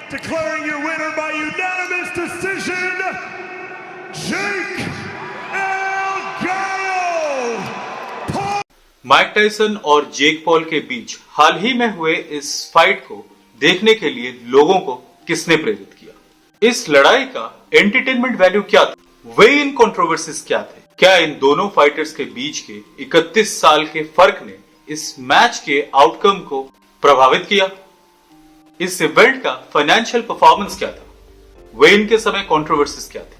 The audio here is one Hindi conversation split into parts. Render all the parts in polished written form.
declaring your winner by unanimous decision, Jake El Gallo. Mic Tyson और जेक पॉल के बीच हाल ही में हुए इस फाइट को देखने के लिए लोगों को किसने प्रेरित किया? इस लड़ाई का एंटरटेनमेंट वैल्यू क्या था? वे इन कंट्रोवर्सीज क्या थे? क्या इन दोनों फाइटर्स के बीच के 31 साल के फर्क ने इस मैच के आउटकम को प्रभावित किया? इस इवेंट का फाइनेंशियल परफॉर्मेंस क्या था? वे इनके समय कंट्रोवर्सीज क्या थी?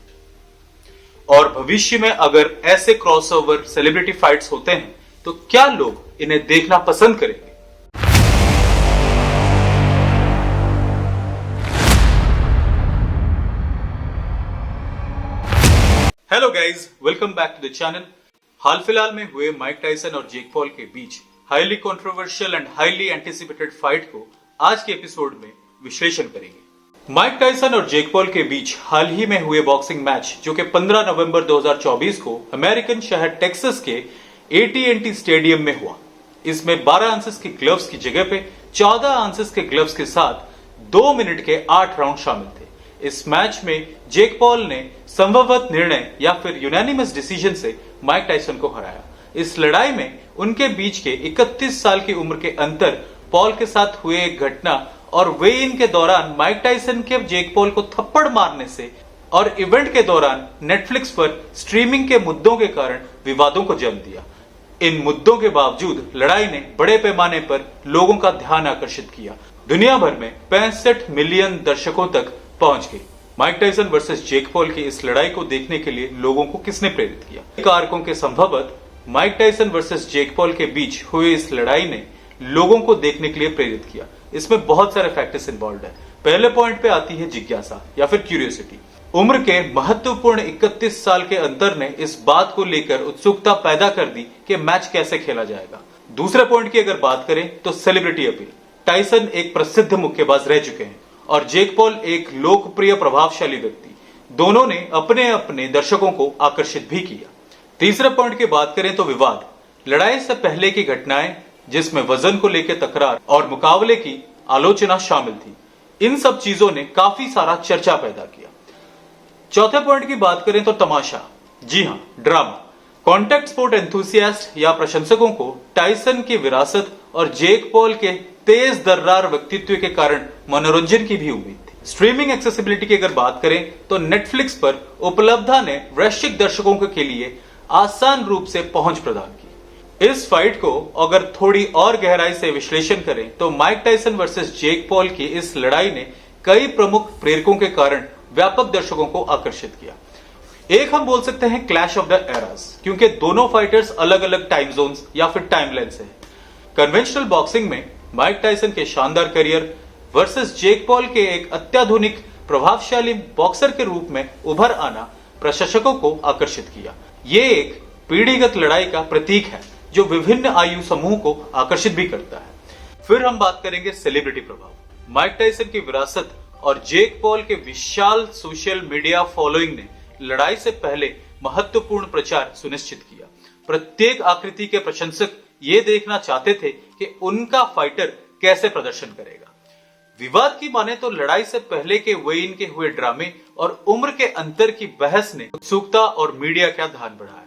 और भविष्य में अगर ऐसे क्रॉसओवर सेलिब्रिटी फाइट्स होते हैं तो क्या लोग इन्हें देखना पसंद करेंगे? Hello guys, welcome back to the channel. हाल फिलहाल में हुए माइक टायसन और जेक पॉल के बीच highly controversial and highly anticipated fight को आज के एपिसोड में विश्लेषण करेंगे। माइक टायसन और जेक पॉल के बीच हाल ही में हुए बॉक्सिंग मैच जो कि 15 नवंबर 2024 को अमेरिकन शहर टेक्सास के AT&T स्टेडियम में हुआ। इसमें 12 आंसेस की ग्लव्स की जगह पे 14 आंसेस के ग्लव्स के साथ 2 मिनट के 8 राउंड शामिल थे। इस मैच में जेक पॉल ने संभवत निर्णय या फिर यूनानिमस डिसीजन से माइक टायसन को हराया। इस लड़ाई में उनके बीच के 31 साल की उम्र के अंतर, पॉल के साथ हुए एक घटना और वे इन के दौरान माइक टायसन के जेक पॉल को थप्पड़ मारने से और इवेंट के दौरान नेटफ्लिक्स पर स्ट्रीमिंग के मुद्दों के कारण विवादों को जन्म दिया। इन मुद्दों के बावजूद लड़ाई ने बड़े पैमाने पर लोगों का ध्यान आकर्षित किया। दुनिया भर में 65 मिलियन दर्शकों तक पहुंच गई। Mike Tyson versus Jake Paul की इस लड़ाई को देखने के लिए लोगों को किसने प्रेरित किया? कारकों के संभवत माइक टायसन वर्सेस जेक पॉल के बीच हुई इस लड़ाई ने लोगों को देखने के लिए प्रेरित किया। इसमें बहुत सारे फैक्टर्स इन्वॉल्व है। पहले पॉइंट पे आती है जिज्ञासा या फिर क्यूरियोसिटी। उम्र के महत्वपूर्ण 31 साल के अंतर ने इस बात को लेकर उत्सुकता पैदा कर दी कि मैच कैसे खेला जाएगा। दूसरे पॉइंट की अगर बात करें तो सेलिब्रिटी अपील। टायसन एक प्रसिद्ध मुक्केबाज रह चुके हैं और जेक पॉल एक लोकप्रिय प्रभावशाली व्यक्ति। दोनों ने अपने अपने दर्शकों को आकर्षित भी किया। तीसरे पॉइंट की बात करें तो विवाद। लड़ाई से पहले की घटनाएं जिसमें वजन को लेकर तकरार और मुकाबले की आलोचना शामिल थी, इन सब चीजों ने काफी सारा चर्चा पैदा किया। चौथे पॉइंट की बात करें तो तमाशा, जी हां, ड्रामा। कॉन्टैक्ट स्पोर्ट एंथुसियास्ट या प्रशंसकों को टायसन की विरासत और जेक पॉल के तेज दर्रार व्यक्तित्व के कारण मनोरंजन की भी उम्मीद थी। स्ट्रीमिंग एक्सेसिबिलिटी की अगर बात करें तो नेटफ्लिक्स पर उपलब्धता ने वैश्विक दर्शकों के लिए आसान रूप से पहुंच प्रदान की। इस फाइट को अगर थोड़ी और गहराई से विश्लेषण करें तो Mike Tyson versus Jake Paul की इस लड़ाई ने कई प्रमुख प्रेरकों के कारण व्यापक दर्शकों को आकर्षित किया। एक हम बोल सकते हैं क्लैश ऑफ द एरास, क्योंकि दोनों फाइटर्स अलग अलग टाइम जोन्स या फिर टाइमलाइन से हैं। कन्वेंशनल बॉक्सिंग में माइक टायसन के शानदार करियर वर्सेस जेक पॉल के एक अत्याधुनिक प्रभावशाली बॉक्सर के रूप में उभर आना प्रशंसकों को आकर्षित किया। ये एक पीढ़ीगत लड़ाई का प्रतीक है जो विभिन्न आयु समूह को आकर्षित भी करता है। फिर हम बात करेंगे सेलिब्रिटी प्रभाव। माइक टायसन की विरासत और जेक पॉल के विशाल सोशल मीडिया फॉलोइंग ने लड़ाई से पहले महत्वपूर्ण प्रचार सुनिश्चित किया। प्रत्येक आकृति के प्रशंसक ये देखना चाहते थे कि उनका फाइटर कैसे प्रदर्शन करेगा। विवाद की माने तो लड़ाई से पहले के वेइन के हुए ड्रामे और उम्र के अंतर की बहस ने उत्सुकता और मीडिया का ध्यान बढ़ाया।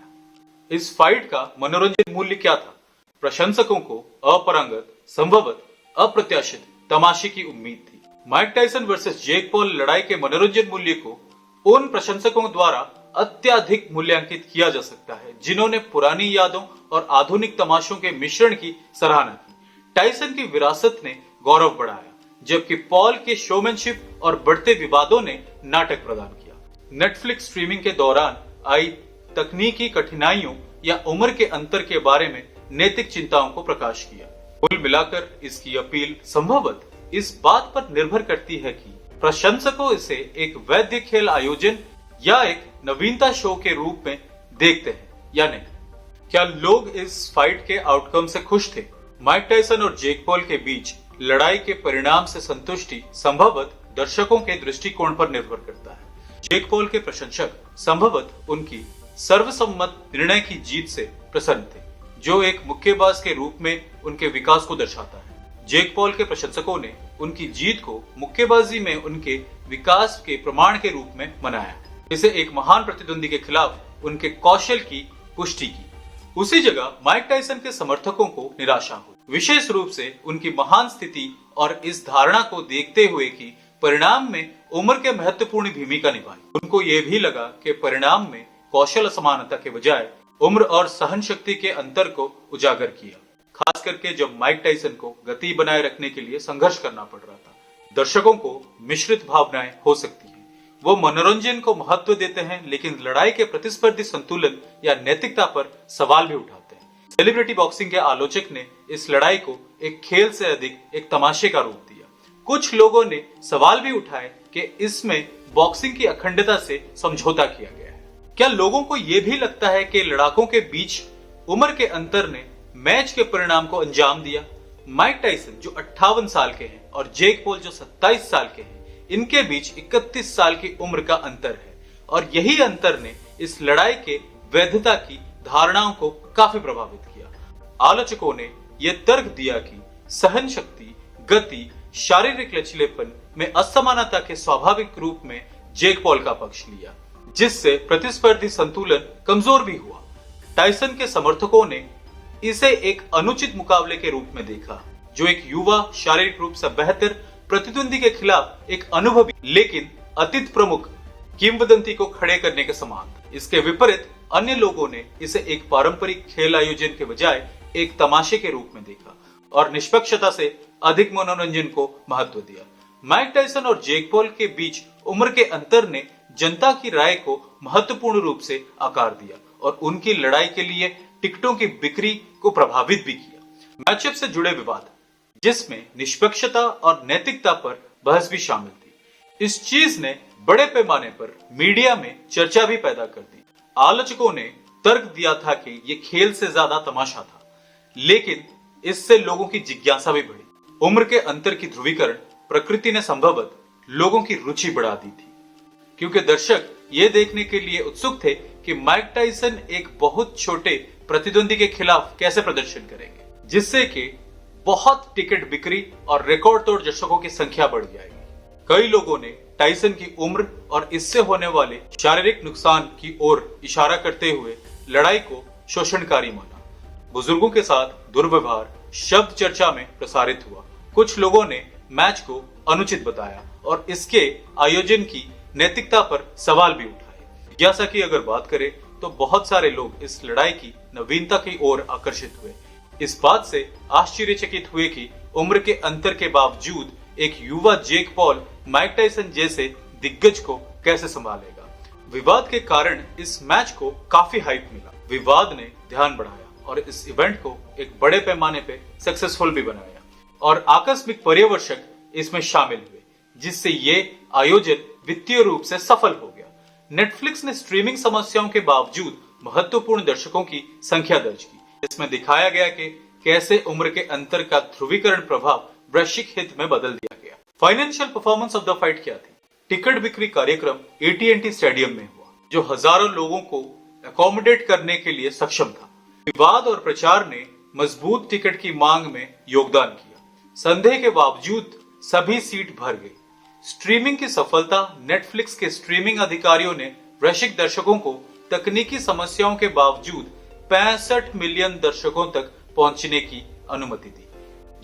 इस फाइट का मनोरंजन मूल्य क्या था? प्रशंसकों को अपरंगत, संभवत अप्रत्याशित तमाशे की उम्मीद थी। Mike Tyson versus Jake Paul लड़ाई के मनोरंजन मूल्य को उन प्रशंसकों द्वारा अत्यधिक मूल्यांकित किया जा सकता है जिन्होंने पुरानी यादों और आधुनिक तमाशों के मिश्रण की सराहना की। टायसन की विरासत ने गौरव बढ़ाया, जबकि पॉल के शोमैनशिप और बढ़ते विवादों ने नाटक प्रदान किया। नेटफ्लिक्स स्ट्रीमिंग के दौरान आई तकनीकी कठिनाइयों या उम्र के अंतर के बारे में नैतिक चिंताओं को प्रकाश किया। कुल मिलाकर इसकी अपील संभवत इस बात पर निर्भर करती है कि प्रशंसकों इसे एक वैध खेल आयोजन या एक नवीनता शो के रूप में देखते हैं या नहीं। क्या लोग इस फाइट के आउटकम से खुश थे? माइक टायसन और जेक पॉल के बीच लड़ाई के परिणाम से संतुष्टि संभवत दर्शकों के दृष्टिकोण पर निर्भर करता है। जेक पॉल के प्रशंसक संभवत उनकी सर्वसम्मत निर्णय की जीत से प्रसन्न थे, जो एक मुक्केबाज के रूप में उनके विकास को दर्शाता है। जेक पॉल के प्रशंसकों ने उनकी जीत को मुक्केबाजी में उनके विकास के प्रमाण के रूप में मनाया। इसे एक महान प्रतिद्वंदी के खिलाफ उनके कौशल की पुष्टि की। उसी जगह माइक टायसन के समर्थकों को निराशा हुई, विशेष रूप से उनकी महान स्थिति और इस धारणा को देखते हुए कि परिणाम में उम्र के महत्वपूर्ण भूमिका निभाई। उनको ये भी लगा कि परिणाम में कौशल असमानता के बजाय उम्र और सहन शक्ति के अंतर को उजागर किया, खास करके जब माइक टायसन को गति बनाए रखने के लिए संघर्ष करना पड़ रहा था। दर्शकों को मिश्रित भावनाएं हो सकती हैं। वो मनोरंजन को महत्व देते हैं, लेकिन लड़ाई के प्रतिस्पर्धी संतुलन या नैतिकता पर सवाल भी उठाते हैं। सेलिब्रिटी बॉक्सिंग के आलोचक ने इस लड़ाई को एक खेल से अधिक एक तमाशे का रूप दिया। कुछ लोगों ने सवाल भी उठाए कि इसमें बॉक्सिंग की अखंडता से समझौता किया गया है। क्या लोगों को यह भी लगता है कि लड़ाकों के बीच उम्र के अंतर ने मैच के परिणाम को अंजाम दिया? माइक टायसन जो 58 साल के हैं और जेक पॉल जो 27 साल के हैं, इनके बीच 31 साल की उम्र का अंतर है और यही अंतर ने इस लड़ाई के वैधता की धारणाओं को काफी प्रभावित किया। आलोचकों ने यह तर्क दिया कि सहन शक्ति, गति, शारीरिक लचीलेपन में असमानता के स्वाभाविक रूप में जेक पॉल का पक्ष लिया, जिससे प्रतिस्पर्धी संतुलन कमजोर भी हुआ। टायसन के समर्थकों ने इसे एक अनुचित मुकाबले के रूप में देखा, जो एक युवा, शारीरिक रूप से बेहतर प्रतिद्वंदी के खिलाफ एक अनुभवी लेकिन अतीत प्रमुख किंवदंती को खड़े करने के समान। इसके विपरीत अन्य लोगों ने इसे एक पारंपरिक खेल आयोजन के बजाय एक तमाशे के रूप में देखा और निष्पक्षता से अधिक मनोरंजन को महत्व दिया। माइक टायसन और जेक पॉल के बीच उम्र के अंतर ने जनता की राय को महत्वपूर्ण रूप से आकार दिया और उनकी लड़ाई के लिए टिकटों की बिक्री को प्रभावित भी किया। मैचअप से जुड़े विवाद, जिसमें निष्पक्षता और नैतिकता पर बहस भी शामिल थी, इस चीज ने बड़े पैमाने पर मीडिया में चर्चा भी पैदा कर दी। आलोचकों ने तर्क दिया था कि यह खेल से ज्यादा तमाशा था, लेकिन इससे लोगों की जिज्ञासा भी बढ़ी। उम्र के अंतर की ध्रुवीकरण प्रकृति ने संभवतः लोगों की रुचि बढ़ा दी थी, क्योंकि दर्शक ये देखने के लिए उत्सुक थे कि माइक टायसन एक बहुत छोटे प्रतिद्वंदी के खिलाफ कैसे प्रदर्शन करेंगे, जिससे कि बहुत टिकट बिक्री और रिकॉर्ड तोड़ दर्शकों की संख्या बढ़ जाएगी। कई लोगों ने टायसन की उम्र और इससे होने वाले शारीरिक नुकसान की ओर इशारा करते हुए लड़ाई को शोषणकारी माना। बुजुर्गों के साथ दुर्व्यवहार शब्द चर्चा में प्रसारित हुआ। कुछ लोगों ने मैच को अनुचित बताया और इसके आयोजन की नैतिकता पर सवाल भी उठाए। जिज्ञासा की अगर बात करें तो बहुत सारे लोग इस लड़ाई की नवीनता की ओर आकर्षित हुए। इस बात से आश्चर्यचकित हुए कि उम्र के अंतर के बावजूद एक युवा जेक पॉल माइक टायसन जैसे दिग्गज को कैसे संभालेगा। विवाद के कारण इस मैच को काफी हाइप मिला। विवाद ने ध्यान बढ़ाया और इस इवेंट को एक बड़े पैमाने पे सक्सेसफुल भी बनाया और आकस्मिक पर्यवेक्षक इसमें शामिल हुए, जिससे ये आयोजन वित्तीय रूप से सफल हो गया। नेटफ्लिक्स ने स्ट्रीमिंग समस्याओं के बावजूद महत्वपूर्ण दर्शकों की संख्या दर्ज की। इसमें दिखाया गया कि कैसे उम्र के अंतर का ध्रुवीकरण प्रभाव वैश्विक हित में बदल दिया गया। Financial performance of the fight क्या थी? टिकट बिक्री कार्यक्रम AT&T स्टेडियम में हुआ, जो हजारों लोगों को अकोमोडेट करने के लिए सक्षम था। विवाद और प्रचार ने मजबूत टिकट की मांग में योगदान किया। संदेह के बावजूद सभी सीट भर गई। स्ट्रीमिंग की सफलता, नेटफ्लिक्स के स्ट्रीमिंग अधिकारियों ने वैश्विक दर्शकों को तकनीकी समस्याओं के बावजूद 65 मिलियन दर्शकों तक पहुंचने की अनुमति दी।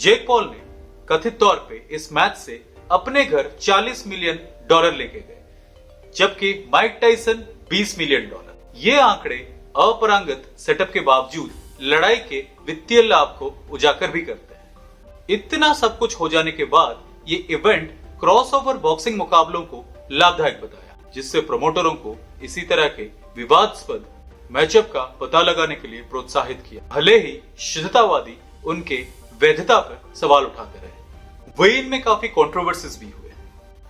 जेक पॉल ने कथित तौर पे इस मैच से अपने घर $40 मिलियन लेके गए, जबकि माइक टायसन $20 मिलियन। ये आंकड़े अपरंगत सेटअप के बावजूद लड़ाई के वित्तीय लाभ को उजागर भी करते हैं। इतना सब कुछ हो जाने के बाद ये इवेंट क्रॉसओवर बॉक्सिंग मुकाबलों को लाभदायक बताया, जिससे प्रमोटरों को इसी तरह के विवादास्पद मैचअप का पता लगाने के लिए प्रोत्साहित किया, भले ही शुद्धतावादी उनके वैधता पर सवाल उठाते रहे। वही इनमें काफी कंट्रोवर्सीज भी हुए।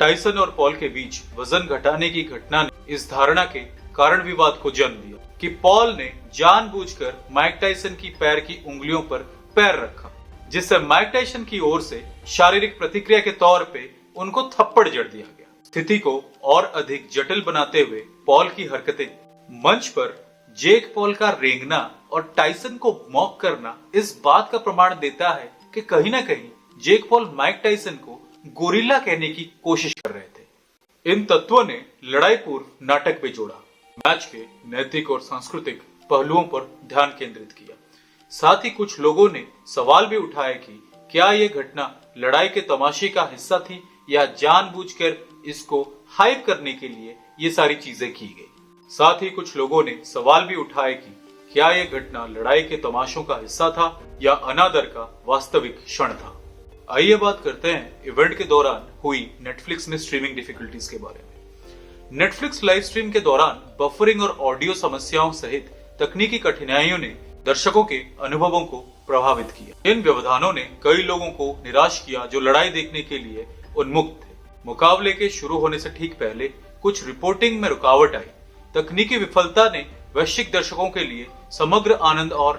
टायसन और पॉल के बीच वजन घटाने की घटना ने इस धारणा के कारण विवाद को जन्म दिया कि पॉल ने जानबूझकर माइक टायसन की पैर की उंगलियों पर पैर रखा, जिससे माइक टायसन की ओर से शारीरिक प्रतिक्रिया के तौर पे उनको थप्पड़ जड़ दिया गया। स्थिति को और अधिक जटिल बनाते हुए पॉल की हरकतें, मंच पर जेक पॉल का रेंगना और टायसन को मॉक करना इस बात का प्रमाण देता है कि कहीं ना कहीं जेक पॉल माइक टायसन को गोरिल्ला कहने की कोशिश कर रहे थे। इन तत्वों ने लड़ाई पूर्व नाटक पे जोड़ा, मैच के नैतिक और सांस्कृतिक पहलुओं पर ध्यान केंद्रित किया। साथ ही कुछ लोगों ने सवाल भी उठाया कि क्या ये घटना लड़ाई के तमाशे का हिस्सा थी या जानबूझकर इसको हाइप करने के लिए ये सारी चीजें की गई। साथ ही कुछ लोगों ने सवाल भी उठाए कि क्या ये घटना लड़ाई के तमाशों का हिस्सा था या अनादर का वास्तविक क्षण था। आइए बात करते हैं इवेंट के दौरान हुई नेटफ्लिक्स में स्ट्रीमिंग डिफिकल्टीज के बारे में। नेटफ्लिक्स लाइव स्ट्रीम के दौरान बफरिंग और ऑडियो समस्याओं सहित तकनीकी कठिनाइयों ने दर्शकों के अनुभवों को प्रभावित किया। इन व्यवधानों ने कई लोगों को निराश किया जो लड़ाई देखने के लिए उन्मुख थे। मुकाबले के शुरू होने से ठीक पहले कुछ रिपोर्टिंग में रुकावट आई। तकनीकी विफलता ने वैश्विक दर्शकों के लिए समग्र आनंद और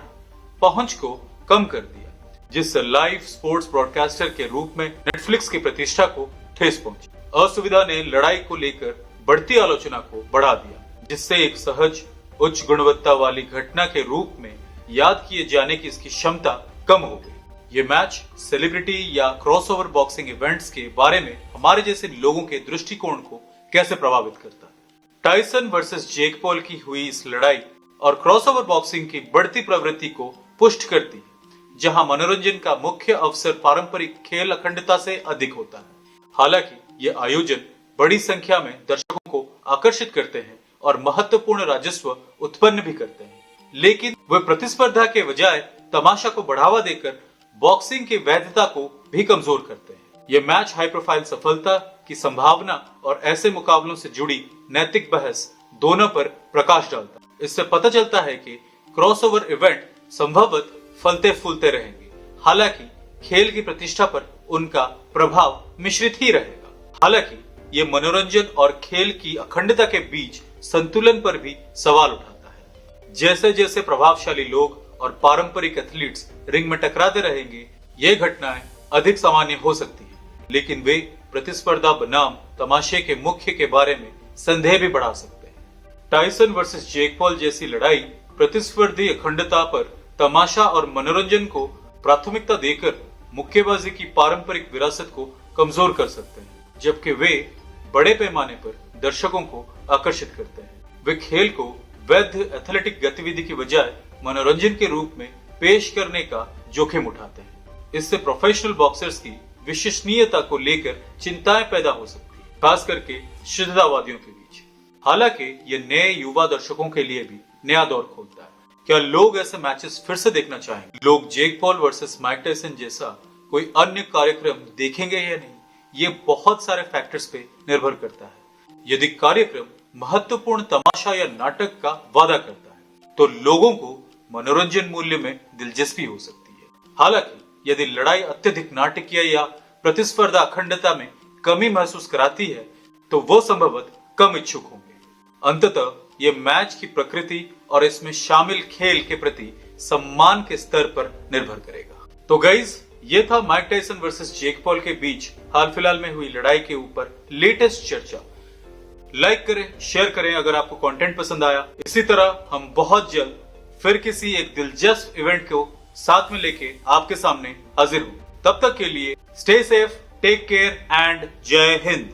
पहुंच को कम कर दिया, जिससे लाइव स्पोर्ट्स ब्रॉडकास्टर के रूप में नेटफ्लिक्स की प्रतिष्ठा को ठेस पहुंची। असुविधा ने लड़ाई को लेकर बढ़ती आलोचना को बढ़ा दिया, जिससे एक सहज उच्च गुणवत्ता वाली घटना के रूप में याद किए जाने की इसकी क्षमता कम हो गई। ये मैच सेलिब्रिटी या क्रॉसओवर बॉक्सिंग इवेंट्स के बारे में हमारे जैसे लोगों के दृष्टिकोण को कैसे प्रभावित करता है। टाइसन वर्सेस जेक पॉल की हुई इस लड़ाई और क्रॉसओवर बॉक्सिंग की बढ़ती प्रवृत्ति को पुष्ट करती है, जहां मनोरंजन का मुख्य अवसर पारंपरिक खेल अखंडता से अधिक होता है। हालांकि ये आयोजन बड़ी संख्या में दर्शकों को आकर्षित करते हैं और महत्वपूर्ण राजस्व उत्पन्न भी करते हैं, लेकिन वे प्रतिस्पर्धा के बजाय तमाशा को बढ़ावा देकर बॉक्सिंग की वैधता को भी कमजोर करते हैं। ये मैच हाई प्रोफाइल सफलता की संभावना और ऐसे मुकाबलों से जुड़ी नैतिक बहस दोनों पर प्रकाश डालता है। इससे पता चलता है कि क्रॉसओवर इवेंट संभवतः फलते फूलते रहेंगे, हालांकि खेल की प्रतिष्ठा पर उनका प्रभाव मिश्रित ही रहेगा। हालांकि ये मनोरंजन और खेल की अखंडता के बीच संतुलन पर भी सवाल उठाता है। जैसे जैसे प्रभावशाली लोग और पारंपरिक एथलीट्स रिंग में टकराते रहेंगे, ये घटनाएं अधिक सामान्य हो सकती है, लेकिन वे प्रतिस्पर्धा बनाम तमाशे के मुख्य के बारे में संदेह भी बढ़ा सकते हैं। टाइसन वर्सेस जेक पॉल जैसी लड़ाई प्रतिस्पर्धी अखंडता पर तमाशा और मनोरंजन को प्राथमिकता देकर मुक्केबाजी की पारंपरिक विरासत को कमजोर कर सकते हैं, जबकि वे बड़े पैमाने पर दर्शकों को आकर्षित करते हैं। वे खेल को वैध एथलेटिक गतिविधि की बजाय मनोरंजन के रूप में पेश करने का जोखिम उठाते हैं। इससे प्रोफेशनल बॉक्सर्स की विश्वसनीयता को लेकर चिंताएं पैदा हो सकती है, खास करके शुद्धतावादियों के बीच। हालांकि ये नए युवा दर्शकों के लिए भी नया दौर खोलता है। क्या लोग ऐसे मैचेस फिर से देखना चाहेंगे? लोग Jake Paul versus Mike Tyson जैसा कोई अन्य कार्यक्रम देखेंगे या नहीं, ये बहुत सारे फैक्टर्स पे निर्भर करता है। यदि कार्यक्रम महत्वपूर्ण तमाशा या नाटक का वादा करता है, तो लोगों को मनोरंजन मूल्य में दिलचस्पी हो सकती है। हालांकि यदि लड़ाई अत्यधिक नाटकीय या प्रतिस्पर्धा अखंडता में कमी महसूस कराती है, तो वो संभवतः कम इच्छुक होंगे। अंततः ये मैच की प्रकृति और इसमें शामिल खेल के प्रति सम्मान के स्तर पर निर्भर करेगा। तो गाइज, ये था माइक टायसन वर्सेस जेक पॉल के बीच हाल फिलहाल में हुई लड़ाई के ऊपर लेटेस्ट चर्चा। लाइक करें, शेयर करें अगर आपको कंटेंट पसंद आया। इसी तरह हम बहुत जल्द फिर किसी एक दिलचस्प इवेंट को साथ में लेके आपके सामने हाजिर हूं। तब तक के लिए stay safe, take care and जय हिंद।